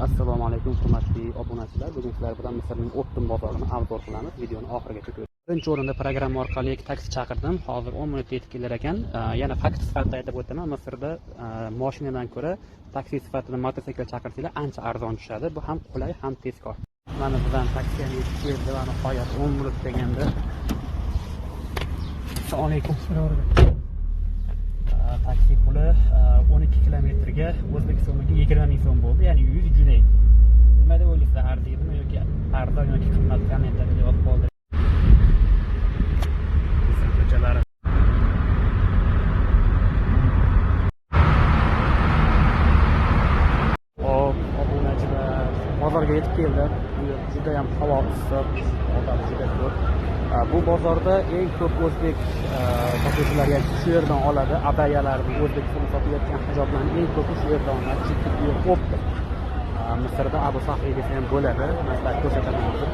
Assalomu alaykum hurmatli obunachilar. Bugun sizlar bilan Misrning Optim bozorini obzor qilamiz. Videoni oxirigacha ko'ring. Birinchi o'rinda programma orqali taksi chaqirdim. Hozir 10 minutda yetib kelar ekan. Yana fakt sifatida aytib o'taman. Misrda mashinadan ko'ra taksi sifatida mototsikl chaqirsanglar ancha arzon tushadi. Bu ham qulay, ham tezkor. Mana bizdan taksiga yetib keldi va nihoyat 10 minut deganda. Assalomu alaykum. Taksi puli 12 kilometrga O'zbekistonga 20 ming so'm bo'ldi, ya'ni 100 junay. Nima deb o'ylaysizlar, arziydimi yoki arzon yoki qimmat? Kommentariyada yozib qoldiring. Ko'chalari. Obunachilar bozorga yetib keldi. Juda ham havo issiq, odam juda ko'p. Bu bozorda eng ko'p o'zbek sotuvchilar shu yerdan oladi. Abayalarni, O'zbekistonda sotilayotgan hijoblarning eng ko'pi shu yerdan oladi. Chunki Optim. Misrda Abu Sahriy desa ham bo'ladi. Masalan, ko'rsataman hozir.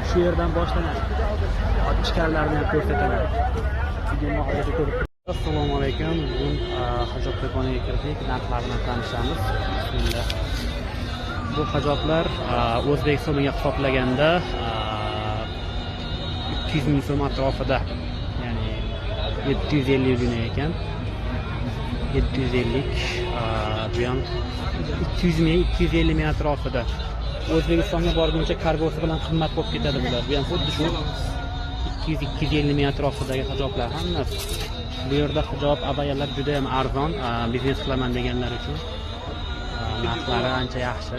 Shu yerdan boshlanadi. Ichkarilarni ham ko'rsataman. Videoni oxirigacha ko'ring. Assalomu alaykum. Bugun hijob do'koniga kirdik. Narxlar bilan tanishamiz. Bismillah. Bu hijoblar O'zbek so'miga hisoblaganda 300 ming so'm atrofida, ya'ni 750 junay ekan. 750 bu ham 200 ming 250 ming atrofida. O'zbekistonga borguncha kargosi bilan qimmat bo'lib ketadi bular. Bu ham xuddi shu 200-250 ming atrofidagi hijoblar hammasi. Bu yerda hijob, abayalar juda ham arzon, biznes qilaman deganlar uchun. Narxlari ancha yaxshi.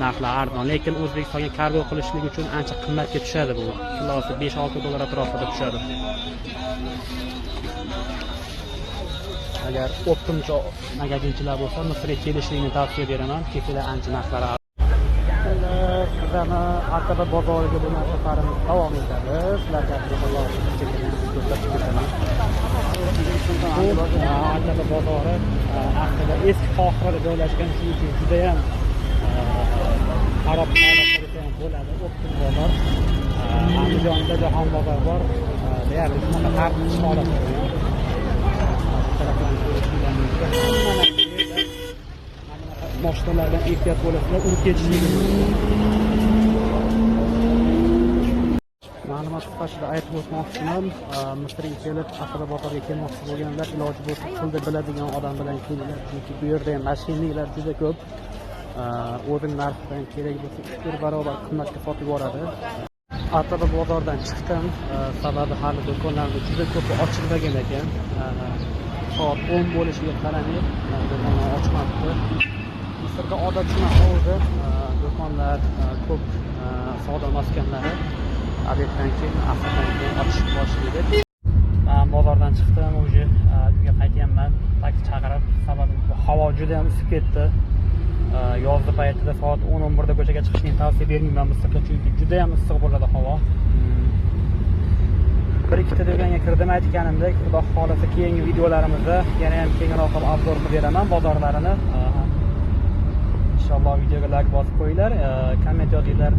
Narxlar arzon, lekin O'zbekistonga kargo qilishlik uchun ancha qimmatga tushadi bu. Kilosi 5-6 dollar atrofida tushadi. Agar Optimcha magazinchilar bo'lsa, Misrga kelishlikni tavsiya beraman. Kefila ancha narxlari arzon. Bizani Aqaba bozoriga bo'lgan safarimiz davom etadi. Sizlarga Alloh ko'rsatib beraman. Aqaba bozori aslida eski Qohirada joylashgan, shuning uchun juda ham xarob holatda ham bo'ladi. Optim bozor. Andijonda Jahon bozor bor. Deyarli shunaqa tartib holat. Mashinalardan ehtiyot bo'lasizlar, urib ketishligi mumkin. Ma'lumot sifatida aytib o'tmoqchiman. Misrga kelib, Aqaba bozoriga kelmoqchi bo'lganlar iloji bo'lsa tilni biladigan odam bilan kelinglar, chunki bu yerda ham mashinlar juda ko'p. O'zing narxidan kerak bo'lsa 3 barobar qimmatga sotib yuboradi. Aqaba bozordan chiqdim, sababi hali do'konlarni juda ko'pi ochilmagan ekan. Soat 10 bo'lishiga qaramay do'konlar ochmabdi. Misrda odat shunaqa o'zi, do'konlar ko'p, savdo maskanlari obeddan keyin, asrdan keyin ochishib boshlaydi. Bozordan chiqdim, o'zi uyga qaytyapman, taksi chaqirib, sababi havo juda ham isib ketdi. Yozgi paytida soat 10-11 da ko'chaga chiqishni tavsiya bermayman Misrda, chunki juda ham issiq bo'ladi havo. Bir-ikkita do'konga kirdim, aytganimdek, xudo xolasa keyingi videolarimizda yana ham kengroq obzor qilib beraman bozorlarini. Inshaalloh videoga like bosib qo'yinglar, komment yozinglar.